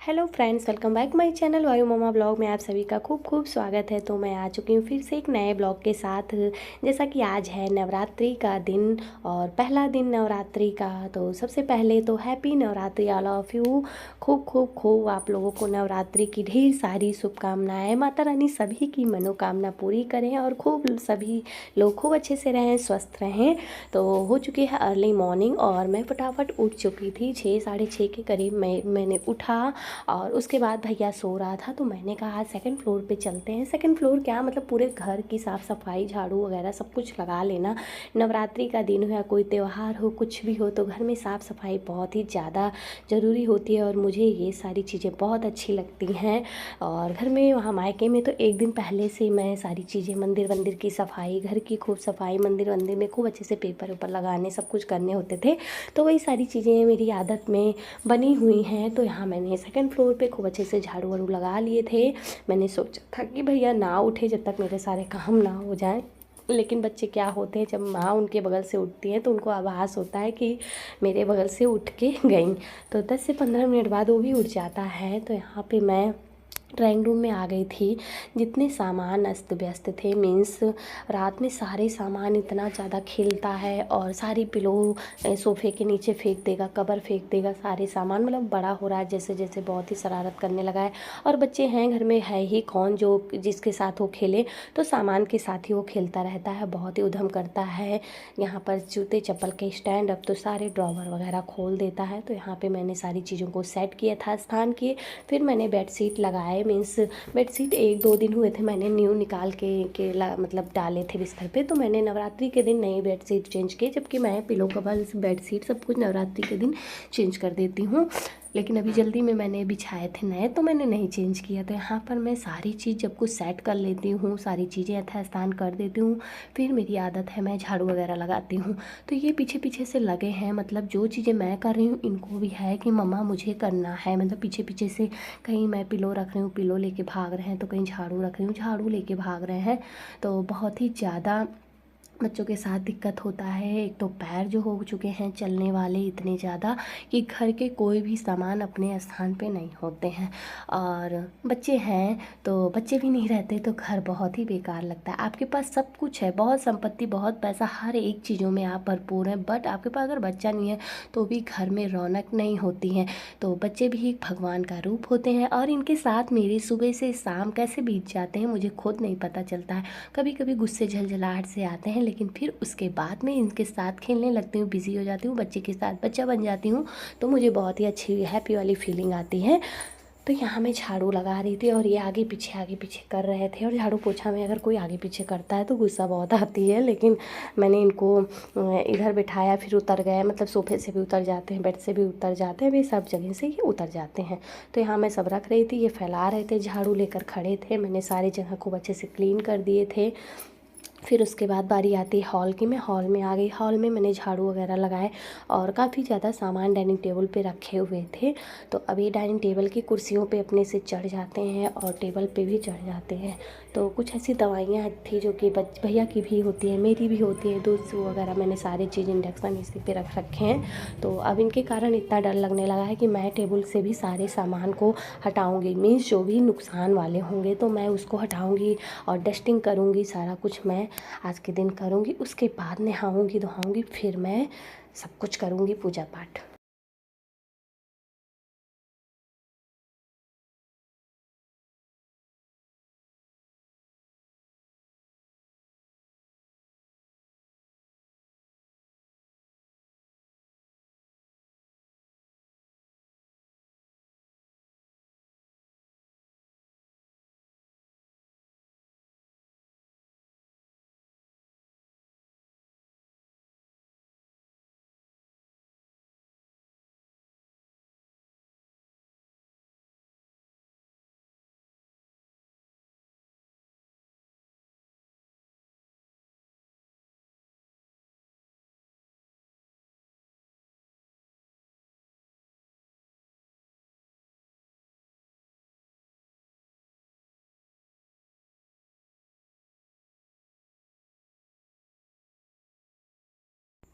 Hello friends, welcome back my channel वायु mama blog में आप सभी का खूब खूब स्वागत है। तो मैं आ चुकी हूँ फिर से एक नए ब्लॉग के साथ। जैसा कि आज है नवरात्रि का दिन और पहला दिन नवरात्रि का, तो सबसे पहले तो happy Navratri all of you. खूब खूब खूब आप लोगों को नवरात्रि की ढेर सारी शुभकामनाएं। माता रानी सभी की मनोकामना पूरी करें और खूब सभी लोग खूब अच्छे से रहें, स्वस्थ रहें। तो हो चुकी है अर्ली मॉर्निंग और मैं फटाफट उठ चुकी थी। 6 साढ़े 6 के करीब मैंने उठा और उसके बाद भैया सो रहा था, तो मैंने कहा सेकंड फ्लोर पे चलते हैं। सेकंड फ्लोर क्या, मतलब पूरे घर की साफ़ सफाई, झाड़ू वगैरह सब कुछ लगा लेना। नवरात्रि का दिन हो या कोई त्यौहार हो, कुछ भी हो, तो घर में साफ़ सफाई बहुत ही ज़्यादा ज़रूरी होती है और मुझे ये सारी चीज़ें बहुत अच्छी लगती हैं। और घर में, वहाँ मायके में तो एक दिन पहले से मैं सारी चीज़ें, मंदिर वंदिर की सफाई, घर की खूब सफाई, मंदिर वंदिर में खूब अच्छे से पेपर वेपर लगाने, सब कुछ करने होते थे। तो वही सारी चीज़ें मेरी आदत में बनी हुई हैं। तो यहाँ मैंने सेकंड फ्लोर पे खूब अच्छे से झाड़ू वाड़ू लगा लिए थे। मैंने सोचा था कि भैया ना उठे जब तक मेरे सारे काम ना हो जाएं। लेकिन बच्चे क्या होते हैं, जब माँ उनके बगल से उठती है तो उनको आभास होता है कि मेरे बगल से उठ के गई। तो 10 से 15 मिनट बाद वो भी उठ जाता है। तो यहाँ पे मैं ड्राइंग रूम में आ गई थी। जितने सामान अस्त व्यस्त थे, मीन्स रात में सारे सामान इतना ज़्यादा खेलता है और सारी पिलो सोफ़े के नीचे फेंक देगा, कवर फेंक देगा, सारे सामान। मतलब बड़ा हो रहा है जैसे जैसे, बहुत ही शरारत करने लगा है। और बच्चे हैं घर में, है ही कौन जो जिसके साथ वो खेले, तो सामान के साथ ही वो खेलता रहता है, बहुत ही उधम करता है। यहाँ पर जूते चप्पल के स्टैंड, अब तो सारे ड्रॉवर वगैरह खोल देता है। तो यहाँ पे मैंने सारी चीज़ों को सेट किया था, स्थान किए। फिर मैंने बेडशीट लगाए। मीन्स बेडशीट 1-2 दिन हुए थे, मैंने न्यू निकाल मतलब डाले थे बिस्तर पे। तो मैंने नवरात्रि के दिन नई बेडशीट चेंज की, जबकि मैं पिलो कवर बेडशीट सब कुछ नवरात्रि के दिन चेंज कर देती हूँ। लेकिन अभी जल्दी में मैंने बिछाए थे नए, तो मैंने नहीं चेंज किया। तो यहाँ पर मैं सारी चीज़ जब कुछ सेट कर लेती हूँ, सारी चीज़ें यथास्थान कर देती हूँ, फिर मेरी आदत है मैं झाड़ू वगैरह लगाती हूँ। तो ये पीछे पीछे से लगे हैं, मतलब जो चीज़ें मैं कर रही हूँ इनको भी है कि मम्मा मुझे करना है। मतलब पीछे पीछे से, कहीं मैं पिलो रख रही हूँ, पिलो लेके भाग रहे हैं, तो कहीं झाड़ू रख रही हूँ, झाड़ू लेके भाग रहे हैं। तो बहुत ही ज़्यादा बच्चों के साथ दिक्कत होता है। एक तो पैर जो हो चुके हैं चलने वाले इतने ज़्यादा कि घर के कोई भी सामान अपने स्थान पे नहीं होते हैं। और बच्चे हैं तो बच्चे भी नहीं रहते तो घर बहुत ही बेकार लगता है। आपके पास सब कुछ है, बहुत संपत्ति, बहुत पैसा, हर एक चीज़ों में आप भरपूर हैं, बट आपके पास अगर बच्चा नहीं है तो भी घर में रौनक नहीं होती है। तो बच्चे भी एक भगवान का रूप होते हैं और इनके साथ मेरी सुबह से शाम कैसे बीत जाते हैं मुझे खुद नहीं पता चलता है। कभी कभी गुस्से झलझलाहट से आते हैं, लेकिन फिर उसके बाद में इनके साथ खेलने लगती हूँ, बिज़ी हो जाती हूँ, बच्चे के साथ बच्चा बन जाती हूँ। तो मुझे बहुत ही अच्छी हैप्पी वाली फीलिंग आती है। तो यहाँ मैं झाड़ू लगा रही थी और ये आगे पीछे कर रहे थे। और झाड़ू पोछा में अगर कोई आगे पीछे करता है तो गुस्सा बहुत आती है। लेकिन मैंने इनको इधर बिठाया, फिर उतर गए, मतलब सोफे से भी उतर जाते हैं, बेड से भी उतर जाते हैं, वे सब जगह से ये उतर जाते हैं। तो यहाँ मैं सब रख रही थी, ये फैला रहे थे, झाड़ू लेकर खड़े थे। मैंने सारी जगह खूब अच्छे से क्लीन कर दिए थे। फिर उसके बाद बारी आती है हॉल की। मैं हॉल में आ गई। हॉल में मैंने झाड़ू वगैरह लगाए और काफ़ी ज़्यादा सामान डाइनिंग टेबल पे रखे हुए थे। तो अभी डाइनिंग टेबल की कुर्सियों पे अपने से चढ़ जाते हैं और टेबल पे भी चढ़ जाते हैं। तो कुछ ऐसी दवाइयाँ थी जो कि भैया की भी होती है, मेरी भी होती है, दूध वगैरह मैंने सारे चीज़ इंडक्शन इसी पे रख रखे हैं। तो अब इनके कारण इतना डर लगने लगा है कि मैं टेबल से भी सारे सामान को हटाऊँगी। मीन्स जो भी नुकसान वाले होंगे तो मैं उसको हटाऊँगी और डस्टिंग करूँगी, सारा कुछ मैं आज के दिन करूँगी। उसके बाद नहाऊँगी धोआऊँगी, फिर मैं सब कुछ करूँगी, पूजा पाठ।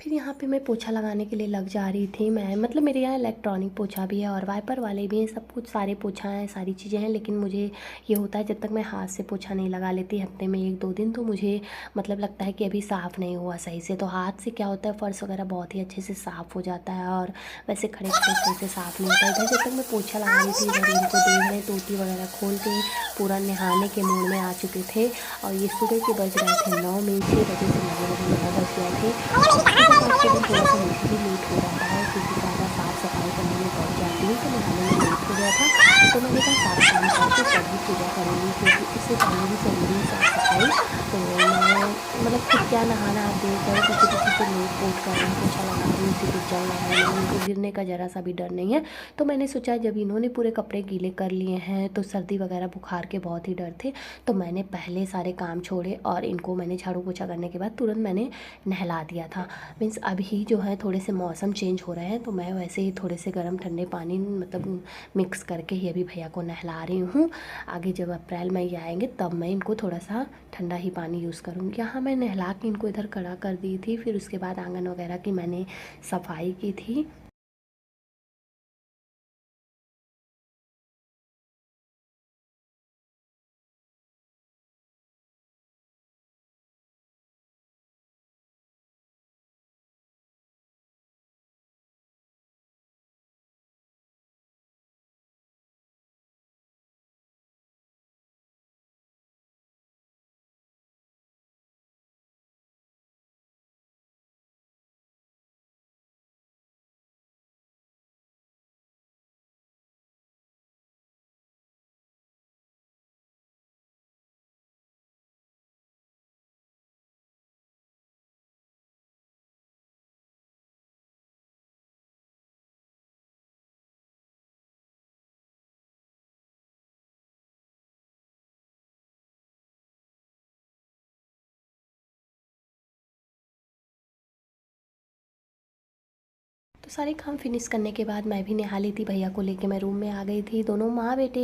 फिर यहाँ पे मैं पोछा लगाने के लिए लग जा रही थी। मैं मतलब मेरे यहाँ इलेक्ट्रॉनिक पोछा भी है और वाइपर वाले भी हैं, सब कुछ सारे पोछा हैं, सारी चीज़ें हैं। लेकिन मुझे ये होता है जब तक मैं हाथ से पोछा नहीं लगा लेती हफ्ते में 1-2 दिन, तो मुझे मतलब लगता है कि अभी साफ़ नहीं हुआ सही से। तो हाथ से क्या होता है, फ़र्श वगैरह बहुत ही अच्छे से साफ़ हो जाता है और वैसे खड़े खड़े सही से साफ़ नहीं होता है। इधर जब तक मैं पोछा लगा रही थी, इधर इनको देख रहे तोती वगैरह खोल के पूरा नहाने के मूड में आ चुके थे। और ये सुबह के बज रहे थे 9, में 6 बजे से 9 बज गए थे। और आज के दिन थोड़ा सा मुझे भी लेट हो जाता है क्योंकि ज़्यादा साफ़ सफाई करने में पड़ जाती हूँ, तो नहाने में लेट हो गया था। तो मैंने कहा सारा काम करके तभी पूजा करूँगी, क्योंकि इससे पहले भी करूँगी साफ़ सफाई। तो मैं मतलब खुद क्या नहाना, आप देख रहे हो पीछे पीछे से लोट पोट कर रहे हैं, पोछा लगा रही हूँ, उसी को जल रहा है, उनको गिरने का ज़रा सा भी डर नहीं है। तो मैंने सोचा जब इन्होंने पूरे कपड़े गीले कर लिए हैं तो सर्दी वगैरह बुखार के बहुत ही डर थे, तो मैंने पहले सारे काम छोड़े और इनको मैंने झाड़ू पोछा करने के बाद तुरंत मैंने नहला दिया था। मीन्स अभी जो है थोड़े से मौसम चेंज हो रहे हैं, तो मैं वैसे ही थोड़े से गर्म ठंडे पानी मतलब मिक्स करके ही अभी भैया को नहला रही हूँ। आगे जब अप्रैल मई आएंगे तब मैं इनको थोड़ा सा ठंडा ही पानी यूज़ करूँगी। यहाँ मैं नहला के इनको इधर खड़ा कर दी थी, फिर उसके बाद आंगन वगैरह की मैंने सफाई की थी। तो सारे काम फिनिश करने के बाद मैं भी नहा ली थी, भैया को लेके मैं रूम में आ गई थी। दोनों माँ बेटे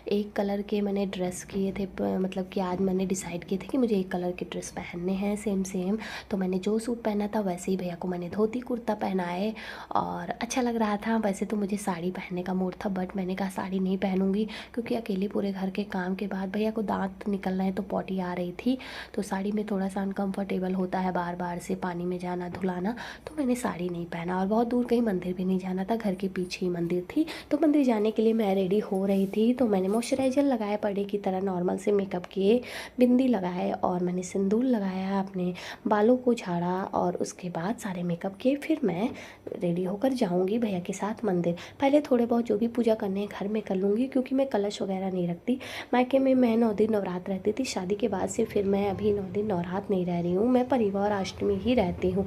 एक कलर के मैंने ड्रेस किए थे, मतलब कि आज मैंने डिसाइड किए थे कि मुझे एक कलर के ड्रेस पहनने हैं सेम सेम। तो मैंने जो सूट पहना था वैसे ही भैया को मैंने धोती कुर्ता पहनाए और अच्छा लग रहा था। वैसे तो मुझे साड़ी पहनने का मूड था, बट मैंने कहा साड़ी नहीं पहनूंगी क्योंकि अकेले पूरे घर के काम के बाद भैया को दांत निकल रहे हैं तो पॉटी आ रही थी, तो साड़ी में थोड़ा सा अनकम्फर्टेबल होता है, बार बार से पानी में जाना धुलाना। तो मैंने साड़ी नहीं पहना और बहुत दूर कहीं मंदिर भी नहीं जाना था, घर के पीछे ही मंदिर थी। तो मंदिर जाने के लिए मैं रेडी हो रही थी, तो मैंने मॉइस्चराइज़र लगाया पर डे की तरह, नॉर्मल से मेकअप किए, बिंदी लगाए और मैंने सिंदूर लगाया, अपने बालों को झाड़ा और उसके बाद सारे मेकअप किए। फिर मैं रेडी होकर जाऊंगी भैया के साथ मंदिर। पहले थोड़े बहुत जो भी पूजा करने हैं घर में कर लूँगी क्योंकि मैं कलश वगैरह नहीं रखती। मायके में मैं 9 दिन नवरात्र रहती थी, शादी के बाद से फिर मैं अभी 9 दिन नवरात्र नहीं रह रही हूँ, मैं परिवार अष्टमी ही रहती हूँ।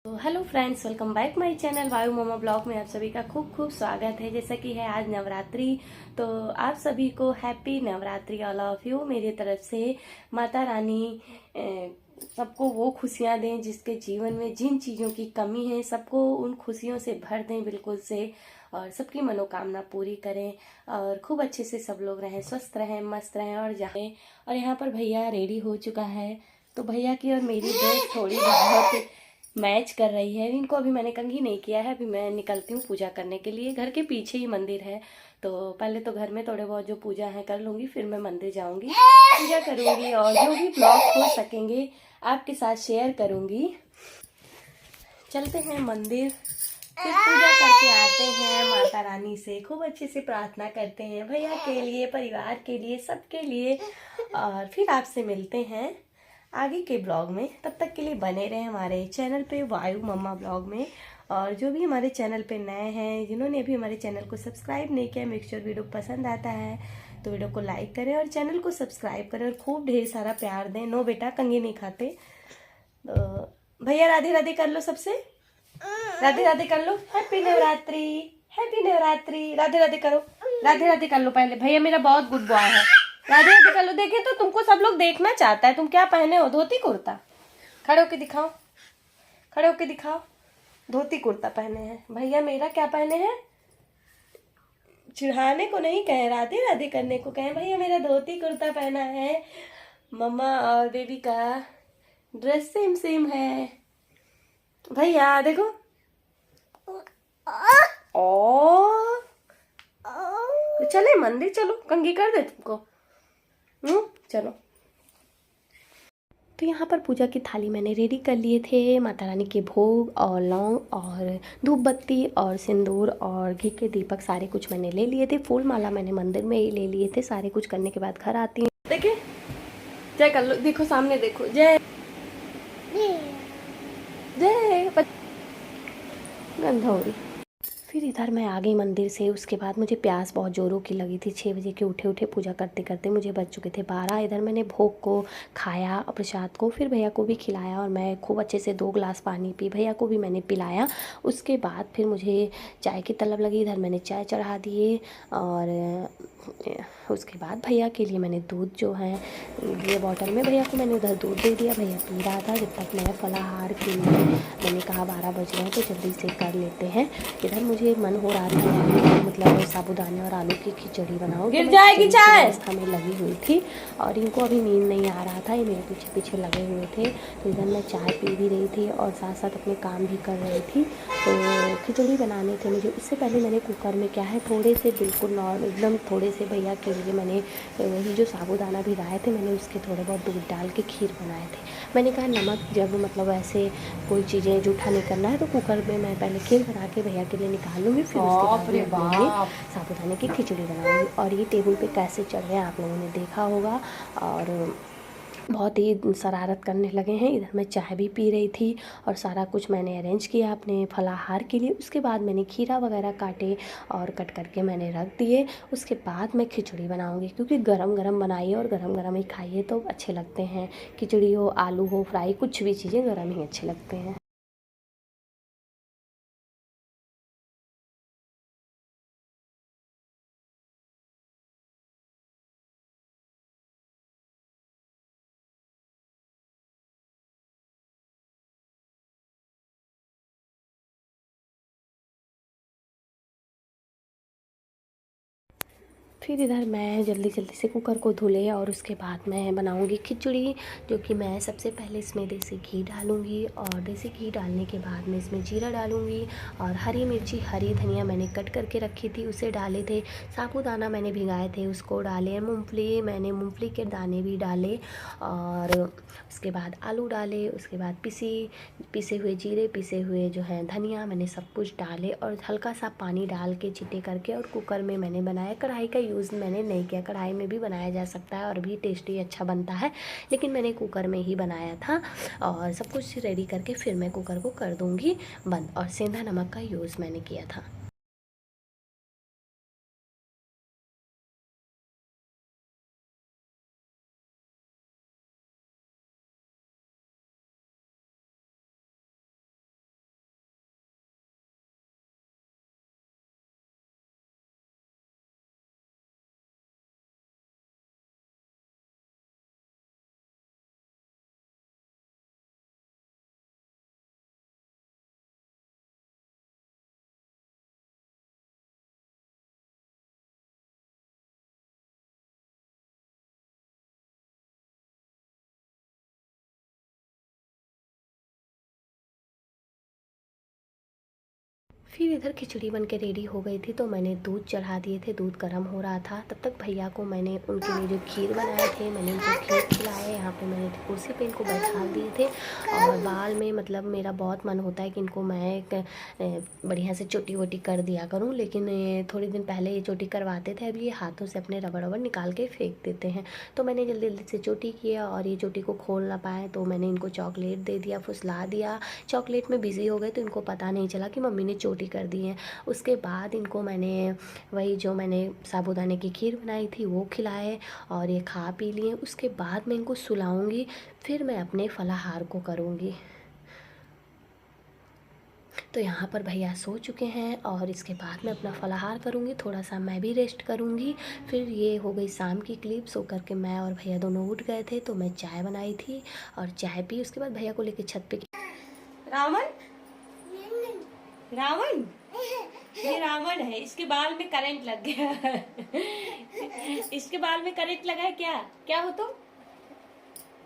तो hello friends, welcome back my channel वायु ममा ब्लॉग में आप सभी का खूब खूब स्वागत है। जैसा कि है आज नवरात्रि, तो आप सभी को happy Navratri all of you मेरी तरफ से। माता रानी सबको वो खुशियाँ दें जिसके जीवन में जिन चीज़ों की कमी है, सबको उन खुशियों से भर दें बिल्कुल से, और सबकी मनोकामना पूरी करें और खूब अच्छे से सब लोग रहें, स्वस्थ रहें, मस्त रहें और जाएं। और यहाँ पर भैया रेडी हो चुका है, तो भैया की और मेरी ड्रेस थोड़ी बहुत मैच कर रही है। इनको अभी मैंने कंघी नहीं किया है, अभी मैं निकलती हूँ पूजा करने के लिए। घर के पीछे ही मंदिर है, तो पहले तो घर में थोड़े बहुत जो पूजा है कर लूँगी, फिर मैं मंदिर जाऊँगी, पूजा करूँगी और जो भी ब्लॉग हो सकेंगे आपके साथ शेयर करूँगी। चलते हैं मंदिर, फिर पूजा करके आते हैं, माता रानी से खूब अच्छे से प्रार्थना करते हैं भैया के लिए, परिवार के लिए, सबके लिए, और फिर आपसे मिलते हैं आगे के ब्लॉग में। तब तक के लिए बने रहे हमारे चैनल पे वायु मम्मा ब्लॉग में। और जो भी हमारे चैनल पे नए हैं, जिन्होंने अभी हमारे चैनल को सब्सक्राइब नहीं किया, मेक श्योर वीडियो पसंद आता है तो वीडियो को लाइक करें और चैनल को सब्सक्राइब करें और खूब ढेर सारा प्यार दें। नो बेटा, कंघी नहीं खाते। तो भैया राधे राधे कर लो सबसे, राधे राधे कर लो। हैप्पी नवरात्रि, हैप्पी नवरात्रि, राधे राधे करो, राधे राधे कर लो पहले। भैया मेरा बहुत गुड बॉय है, राधे राधे कर लो। देखे तो तुमको सब लोग देखना चाहता है, तुम क्या पहने हो, धोती कुर्ता। खड़े होके दिखाओ, खड़े होके दिखाओ, धोती कुर्ता पहने हैं। भैया मेरा क्या पहने हैं? चिढ़ाने को नहीं कहे, राधे राधे करने को कहे। भैया मेरा धोती कुर्ता पहना है। मम्मा और बेबी का ड्रेस सेम सेम है। भैया देखो, ओ चले मंदिर, चलो कंघी कर दे तुमको। चलो। तो यहाँ पर पूजा की थाली मैंने रेडी कर लिए थे। माता रानी के भोग और लौंग और धूप बत्ती और सिंदूर और घी के दीपक सारे कुछ मैंने ले लिए थे। फूल माला मैंने मंदिर में ही ले लिए थे। सारे कुछ करने के बाद घर आती हूँ। देखिए जय कर लो, देखो सामने देखो, जय जय गंधौरी। फिर इधर मैं आ गई मंदिर से। उसके बाद मुझे प्यास बहुत ज़ोरों की लगी थी। 6 बजे के उठे पूजा करते करते मुझे बज चुके थे 12। इधर मैंने भोग को खाया और प्रसाद को, फिर भैया को भी खिलाया और मैं खूब अच्छे से 2 गिलास पानी पी। भैया को भी मैंने पिलाया। उसके बाद फिर मुझे चाय की तलब लगी। इधर मैंने चाय चढ़ा दिए और उसके बाद भैया के लिए मैंने दूध जो है ये बॉटल में, भैया को मैंने उधर दूध दे दिया। भैया पी रहा था। जब तक मैं फलाहार के लिए मैंने कहा 12 बज रहे हैं तो जल्दी से कर लेते हैं। इधर मुझे मन हो रहा था मतलब साबूदाने और आलू की खिचड़ी बनाऊँ। गिर जाएगी चाय। व्यवस्था में लगी हुई थी और इनको अभी नींद नहीं आ रहा था, ये मेरे पीछे पीछे लगे हुए थे। तो इधर मैं चाय पी भी रही थी और साथ साथ अपने काम भी कर रही थी। तो खिचड़ी बनाने थे मुझे। उससे पहले मैंने कुकर में क्या है थोड़े से बिल्कुल नॉर्मल एकदम थोड़े से भैया के लिए मैंने वही जो साबूदाना भिगाए थे मैंने उसके थोड़े बहुत दूध डाल के खीर बनाए थे। मैंने कहा नमक जब मतलब ऐसे कोई चीज़ें जूठा नहीं करना है तो कुकर में मैं पहले खीर बना के भैया के लिए निकाल लूँगी, फिर उसके बाद मैं साबूदाने की खिचड़ी बनाऊँगी। और ये टेबल पे कैसे चढ़ रहे हैं आप लोगों ने देखा होगा और बहुत ही शरारत करने लगे हैं। इधर मैं चाय भी पी रही थी और सारा कुछ मैंने अरेंज किया अपने फलाहार के लिए। उसके बाद मैंने खीरा वगैरह काटे और कट करके मैंने रख दिए। उसके बाद मैं खिचड़ी बनाऊंगी क्योंकि गरम गरम बनाइए और गरम गरम ही खाइए तो अच्छे लगते हैं। खिचड़ी हो, आलू हो, फ्राई, कुछ भी चीज़ें गरम ही अच्छे लगते हैं। फिर इधर मैं जल्दी जल्दी से कुकर को धुले और उसके बाद मैं बनाऊंगी खिचड़ी, जो कि मैं सबसे पहले इसमें देसी घी डालूंगी और देसी घी डालने के बाद मैं इसमें जीरा डालूंगी और हरी मिर्ची, हरी धनिया मैंने कट करके रखी थी उसे डाले थे। साबूदाना मैंने भिगाए थे उसको डाले। मूँगफली मैंने मूँगफली के दाने भी डाले और उसके बाद आलू डाले। उसके बाद पिसे हुए जीरे, पिसे हुए जो है धनिया, मैंने सब कुछ डाले और हल्का सा पानी डाल के छींटे करके और कुकर में मैंने बनाया। कढ़ाई का यूज़ मैंने नहीं किया, कढ़ाई में भी बनाया जा सकता है और भी टेस्टी अच्छा बनता है, लेकिन मैंने कुकर में ही बनाया था। और सब कुछ रेडी करके फिर मैं कुकर को कर दूँगी बंद और सेंधा नमक का यूज़ मैंने किया था। फिर इधर खिचड़ी बन के रेडी हो गई थी तो मैंने दूध चढ़ा दिए थे। दूध गर्म हो रहा था तब तक भैया को मैंने उनके लिए जो खीर बनाए थे मैंने उनको खीर खिलाया। यहाँ पे मैंने कुर्सी पे इनको बैठा दिए थे और बाल में मतलब मेरा बहुत मन होता है कि इनको मैं एक बढ़िया से चोटी वोटी कर दिया करूँ, लेकिन थोड़े दिन पहले ये चोटी करवाते थे, अभी ये हाथों से अपने रबड़ रबड़ निकाल के फेंक देते हैं। तो मैंने जल्दी जल्दी से चोटी किया और ये चोटी को खोल ना पाए तो मैंने इनको चॉकलेट दे दिया, फुसला दिया। चॉकलेट में बिज़ी हो गए तो इनको पता नहीं चला कि मम्मी ने चोटी कर दी है। उसके बाद इनको मैंने वही जो मैंने साबूदाने की खीर बनाई थी वो खिलाए और ये खा पी लिए। उसके बाद मैं इनको सुलाऊंगी, फिर मैं अपने फलाहार को करूँगी। तो यहाँ पर भैया सो चुके हैं और इसके बाद मैं अपना फलाहार करूँगी, थोड़ा सा मैं भी रेस्ट करूँगी। फिर ये हो गई शाम की क्लिप। सो करके मैं और भैया दोनों उठ गए थे तो मैं चाय बनाई थी और चाय पी। उसके बाद भैया को लेके छत पे। रावण रावण, ये रावण है, इसके बाल में करंट लग गया। इसके बाल में करंट लगा है क्या? क्या हो तुम?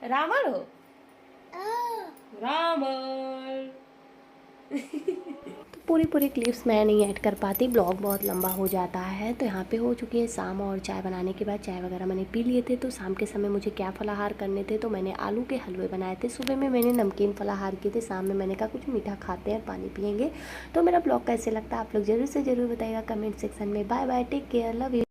रावण हो? रावण। तो पूरी पूरी क्लिप्स मैं नहीं ऐड कर पाती, ब्लॉग बहुत लंबा हो जाता है। तो यहाँ पे हो चुकी है शाम और चाय बनाने के बाद चाय वगैरह मैंने पी लिए थे। तो शाम के समय मुझे क्या फलाहार करने थे, तो मैंने आलू के हलवे बनाए थे। सुबह में मैंने नमकीन फलाहार किए थे, शाम में मैंने कहा कुछ मीठा खाते हैं, पानी पियेंगे। तो मेरा ब्लॉग कैसे लगता है आप लोग ज़रूर से ज़रूर बताइएगा कमेंट सेक्शन में। Bye bye, take care, love you.